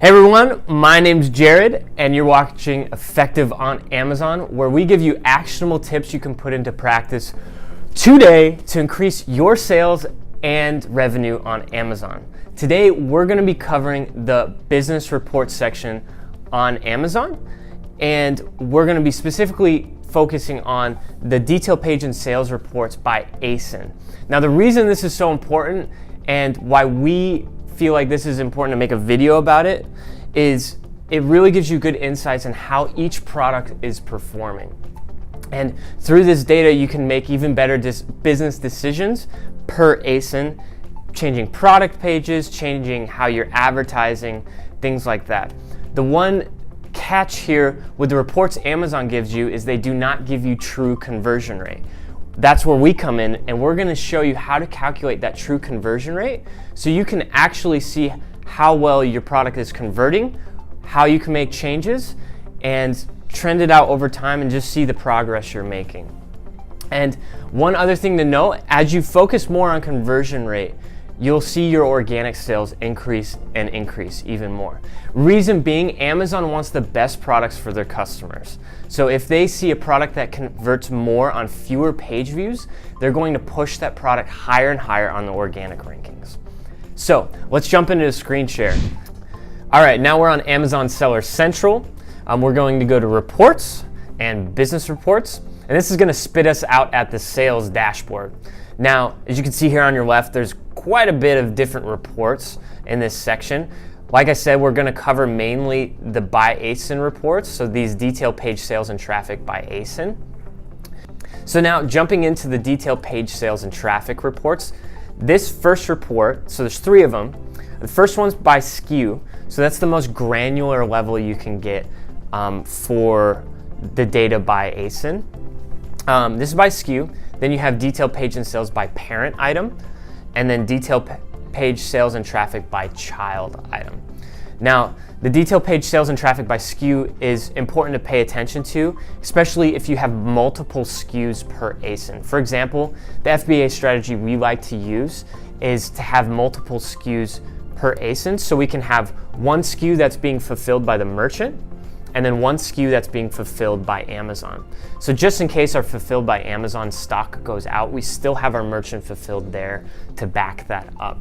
Hey everyone, my name's Jared and you're watching Effective on Amazon, where we give you actionable tips you can put into practice today to increase your sales and revenue on Amazon. Today we're going to be covering the business report section on Amazon, and we're going to be specifically focusing on the detail page and sales reports by ASIN. Now the reason this is so important and why we feel like this is important to make a video about it is it really gives you good insights on how each product is performing. And through this data, you can make even better business decisions per ASIN, changing product pages, changing how you're advertising, things like that. The one catch here with the reports Amazon gives you is they do not give you true conversion rate. That's where we come in, and we're going to show you how to calculate that true conversion rate so you can actually see how well your product is converting, how you can make changes, and trend it out over time and just see the progress you're making. And one other thing to note, as you focus more on conversion rate, you'll see your organic sales increase and increase even more. Reason being, Amazon wants the best products for their customers. So if they see a product that converts more on fewer page views, they're going to push that product higher and higher on the organic rankings. So let's jump into the screen share. All right, now we're on Amazon Seller Central. We're going to go to reports and business reports, and this is going to spit us out at the sales dashboard. Now, as you can see here on your left, there's quite a bit of different reports in this section. Like I said, we're going to cover mainly the by ASIN reports, so these detail page sales and traffic by ASIN. So now jumping into the detail page sales and traffic reports, this first report, so there's three of them. The first one's by SKU, so that's the most granular level you can get for the data by ASIN. This is by SKU. Then you have detail page and sales by parent item, and then detail page sales and traffic by child item. Now, the detail page sales and traffic by SKU is important to pay attention to, especially if you have multiple SKUs per ASIN. For example, the FBA strategy we like to use is to have multiple SKUs per ASIN, so we can have one SKU that's being fulfilled by the merchant, and then one SKU that's being fulfilled by Amazon. So just in case our fulfilled by Amazon stock goes out, we still have our merchant fulfilled there to back that up.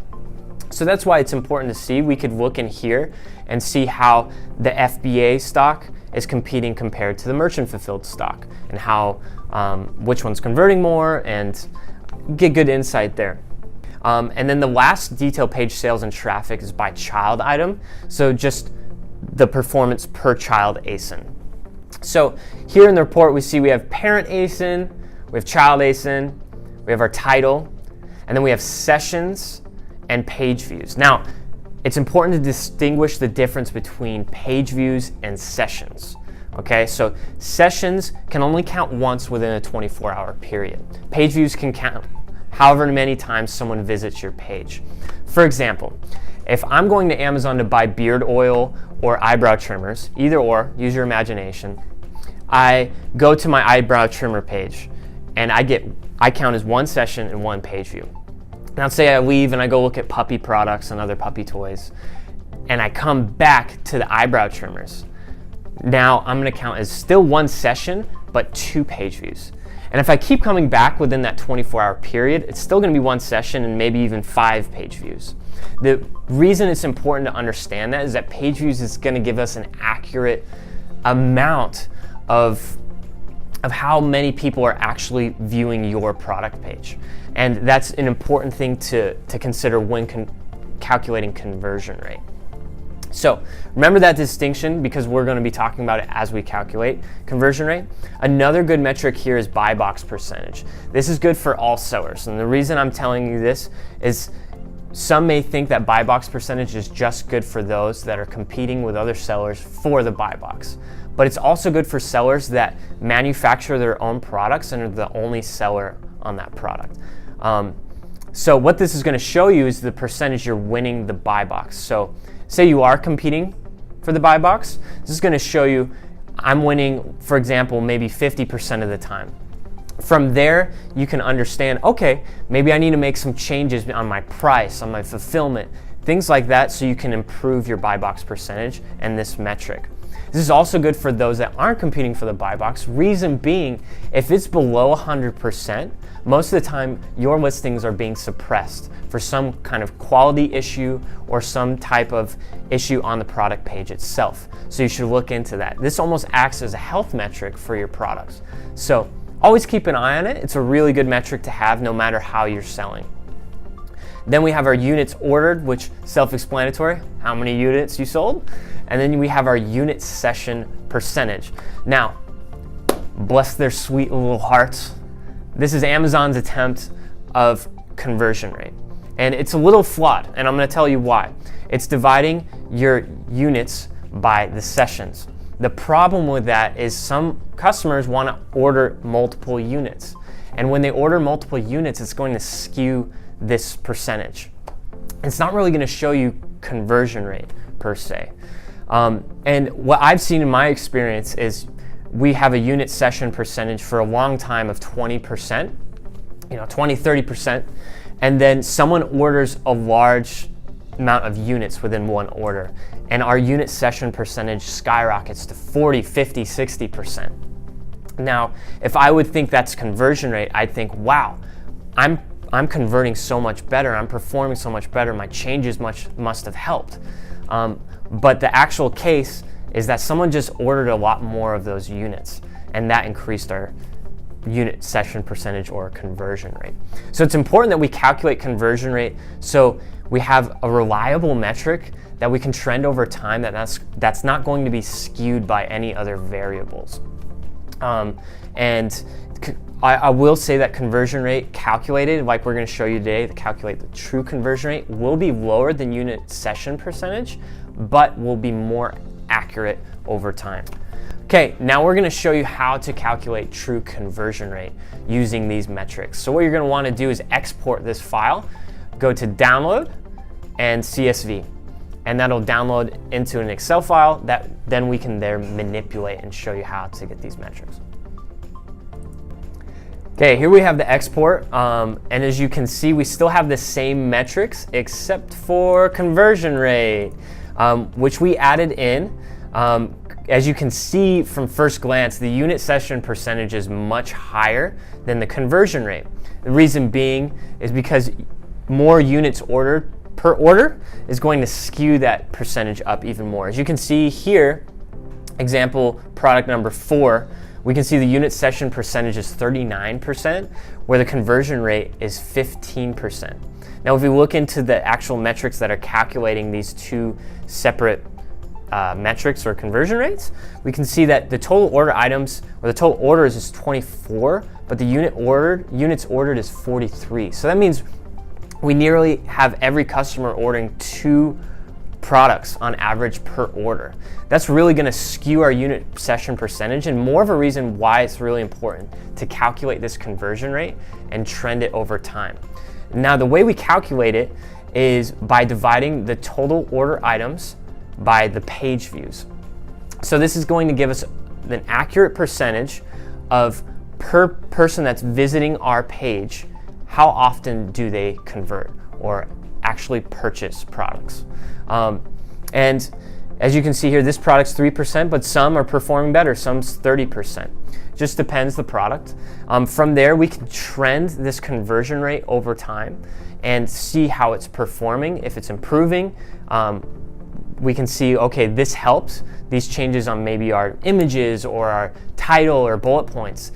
So that's why it's important to see. We could look in here and see how the FBA stock is competing compared to the merchant fulfilled stock, and how which one's converting more, and get good insight there. And then the last detail page sales and traffic is by child item. So just the performance per child ASIN. So here in the report, we see we have parent ASIN, we have child ASIN, we have our title, and then we have sessions and page views. Now, it's important to distinguish the difference between page views and sessions. Okay, so sessions can only count once within a 24-hour period. Page views can count however many times someone visits your page. For example, if I'm going to Amazon to buy beard oil or eyebrow trimmers, either or, use your imagination, I go to my eyebrow trimmer page and I count as one session and one page view. Now say I leave and I go look at puppy products and other puppy toys, and I come back to the eyebrow trimmers. Now I'm going to count as still one session, but two page views. And if I keep coming back within that 24-hour period, it's still going to be one session and maybe even 5 page views. The reason it's important to understand that is that page views is going to give us an accurate amount of how many people are actually viewing your product page. And that's an important thing to consider when calculating conversion rate. So remember that distinction, because we're going to be talking about it as we calculate conversion rate. Another good metric here is buy box percentage. This is good for all sellers, and the reason I'm telling you this is some may think that buy box percentage is just good for those that are competing with other sellers for the buy box. But it's also good for sellers that manufacture their own products and are the only seller on that product. So what this is going to show you is the percentage you're winning the buy box. So say you are competing for the buy box, this is going to show you I'm winning, for example, maybe 50% of the time. From there, you can understand, okay, maybe I need to make some changes on my price, on my fulfillment, things like that, so you can improve your buy box percentage and this metric. This is also good for those that aren't competing for the buy box. Reason being, if it's below 100%, most of the time your listings are being suppressed for some kind of quality issue or some type of issue on the product page itself. So you should look into that. This almost acts as a health metric for your products. So always keep an eye on it. It's a really good metric to have no matter how you're selling. Then we have our units ordered, which self-explanatory, how many units you sold. And then we have our unit session percentage. Now, bless their sweet little hearts, this is Amazon's attempt of conversion rate. And it's a little flawed, and I'm gonna tell you why. It's dividing your units by the sessions. The problem with that is some customers wanna order multiple units. And when they order multiple units, it's going to skew this percentage. It's not really gonna show you conversion rate per se. And what I've seen in my experience is we have a unit session percentage for a long time of 20%, 20, 30%, and then someone orders a large amount of units within one order, and our unit session percentage skyrockets to 40, 50, 60%. Now, if I would think that's conversion rate, I'd think, wow, I'm converting so much better, I'm performing so much better, my changes must have helped. But the actual case is that someone just ordered a lot more of those units, and that increased our unit session percentage or conversion rate. So it's important that we calculate conversion rate so we have a reliable metric that we can trend over time, that's not going to be skewed by any other variables. And I will say that conversion rate calculated, like we're going to show you today, to calculate the true conversion rate, will be lower than unit session percentage, but will be more accurate over time. Okay, now we're going to show you how to calculate true conversion rate using these metrics. So what you're going to want to do is export this file, go to download and CSV, and that'll download into an Excel file that then we can there manipulate and show you how to get these metrics. Okay, here we have the export, and as you can see, we still have the same metrics except for conversion rate, which we added in. As you can see from first glance, the unit session percentage is much higher than the conversion rate. The reason being is because more units ordered per order is going to skew that percentage up even more. As you can see here, example product number 4, we can see the unit session percentage is 39%, where the conversion rate is 15%. Now, if we look into the actual metrics that are calculating these two separate metrics or conversion rates, we can see that the total order items or the total orders is 24, but the units ordered is 43. So that means we nearly have every customer ordering 2 products on average per order. That's really going to skew our unit session percentage, and more of a reason why it's really important to calculate this conversion rate and trend it over time. Now, the way we calculate it is by dividing the total order items by the page views. So this is going to give us an accurate percentage of per person that's visiting our page, how often do they convert or actually purchase products. And as you can see here, this product's 3%, but some are performing better, some's 30%. Just depends the product. From there, we can trend this conversion rate over time and see how it's performing. If it's improving, we can see, okay, this helps. These changes on maybe our images or our title or bullet points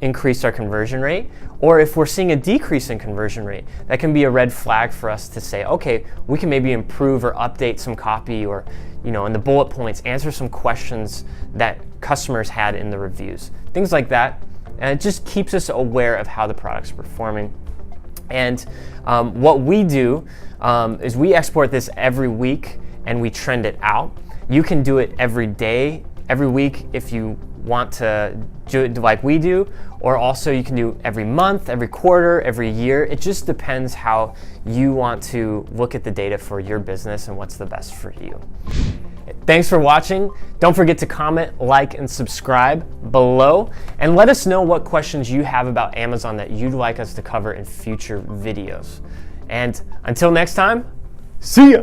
increase our conversion rate. Or if we're seeing a decrease in conversion rate, that can be a red flag for us to say, okay, we can maybe improve or update some copy, or in the bullet points, answer some questions that customers had in the reviews, things like that. And it just keeps us aware of how the product's performing. And what we do is we export this every week and we trend it out. You can do it every day, every week if you want to do it like we do, or also you can do every month, every quarter, every year. It just depends how you want to look at the data for your business and what's the best for you. Thanks for watching. Don't forget to comment, like, and subscribe below, and let us know what questions you have about Amazon that you'd like us to cover in future videos. And until next time, See ya.